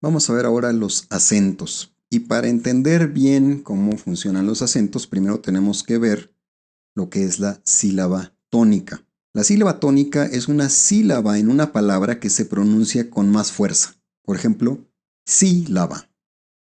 Vamos a ver ahora los acentos. Y para entender bien cómo funcionan los acentos, primero tenemos que ver lo que es la sílaba tónica. La sílaba tónica es una sílaba en una palabra que se pronuncia con más fuerza. Por ejemplo, sílaba,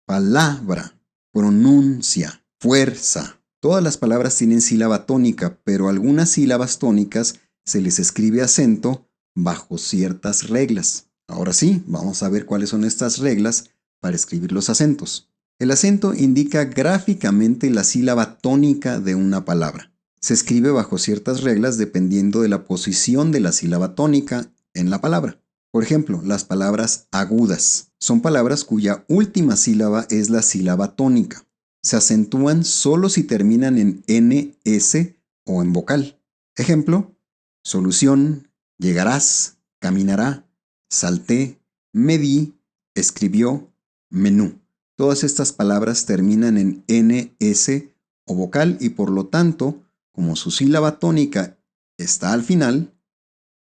palabra, pronuncia, fuerza. Todas las palabras tienen sílaba tónica, pero algunas sílabas tónicas se les escribe acento bajo ciertas reglas. Ahora sí, vamos a ver cuáles son estas reglas para escribir los acentos. El acento indica gráficamente la sílaba tónica de una palabra. Se escribe bajo ciertas reglas dependiendo de la posición de la sílaba tónica en la palabra. Por ejemplo, las palabras agudas son palabras cuya última sílaba es la sílaba tónica. Se acentúan solo si terminan en N, S o en vocal. Ejemplo, solución, llegarás, caminará, salté, medí, escribió, menú. Todas estas palabras terminan en N, S o vocal y por lo tanto, como su sílaba tónica está al final,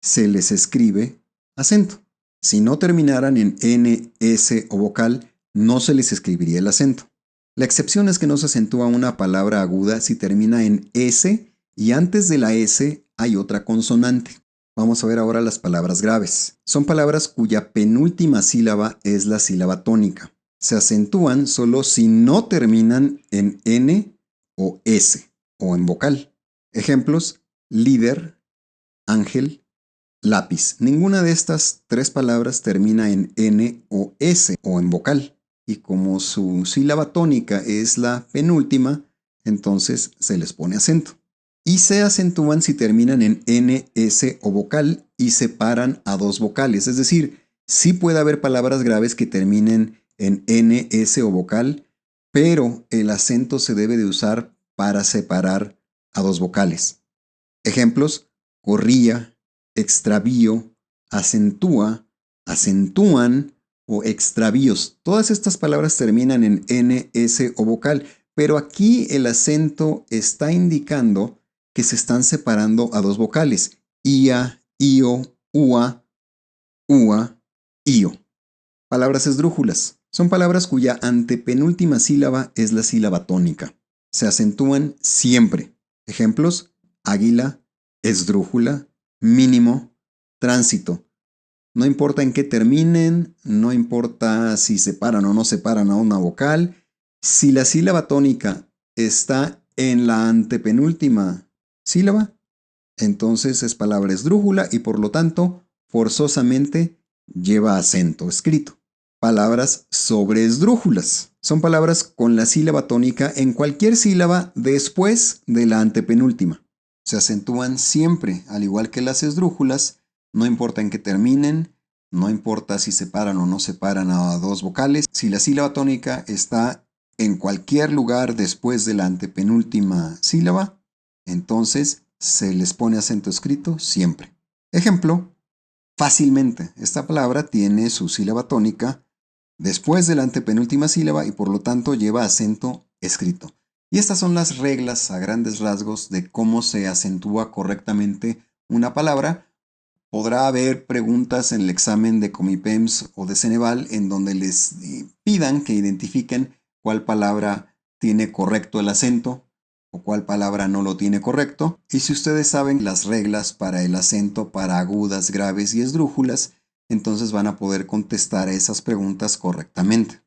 se les escribe acento. Si no terminaran en N, S o vocal, no se les escribiría el acento. La excepción es que no se acentúa una palabra aguda si termina en S y antes de la S hay otra consonante. Vamos a ver ahora las palabras graves. Son palabras cuya penúltima sílaba es la sílaba tónica. Se acentúan solo si no terminan en N o S o en vocal. Ejemplos, líder, ángel, lápiz. Ninguna de estas tres palabras termina en N o S o en vocal. Y como su sílaba tónica es la penúltima, entonces se les pone acento. Y se acentúan si terminan en N, S o vocal y separan a dos vocales. Es decir, sí puede haber palabras graves que terminen en N, S o vocal, pero el acento se debe de usar para separar a dos vocales. Ejemplos, corría, extravío, acentúa, acentúan o extravíos. Todas estas palabras terminan en N, S o vocal, pero aquí el acento está indicando que se están separando a dos vocales, ia, io, ua, ua, io. Palabras esdrújulas. Son palabras cuya antepenúltima sílaba es la sílaba tónica. Se acentúan siempre. Ejemplos, águila, esdrújula, mínimo, tránsito. No importa en qué terminen, no importa si separan o no separan a una vocal. Si la sílaba tónica está en la antepenúltima sílaba, entonces es palabra esdrújula y por lo tanto forzosamente lleva acento escrito. Palabras sobreesdrújulas. Son palabras con la sílaba tónica en cualquier sílaba después de la antepenúltima. Se acentúan siempre, al igual que las esdrújulas, no importa en qué terminen, no importa si separan o no separan a dos vocales. Si la sílaba tónica está en cualquier lugar después de la antepenúltima sílaba, entonces se les pone acento escrito siempre. Ejemplo, fácilmente. Esta palabra tiene su sílaba tónica después de la antepenúltima sílaba y por lo tanto lleva acento escrito. Y estas son las reglas a grandes rasgos de cómo se acentúa correctamente una palabra. Podrá haber preguntas en el examen de Comipems o de Ceneval en donde les pidan que identifiquen cuál palabra tiene correcto el acento o cuál palabra no lo tiene correcto. Y si ustedes saben las reglas para el acento para agudas, graves y esdrújulas, entonces van a poder contestar esas preguntas correctamente.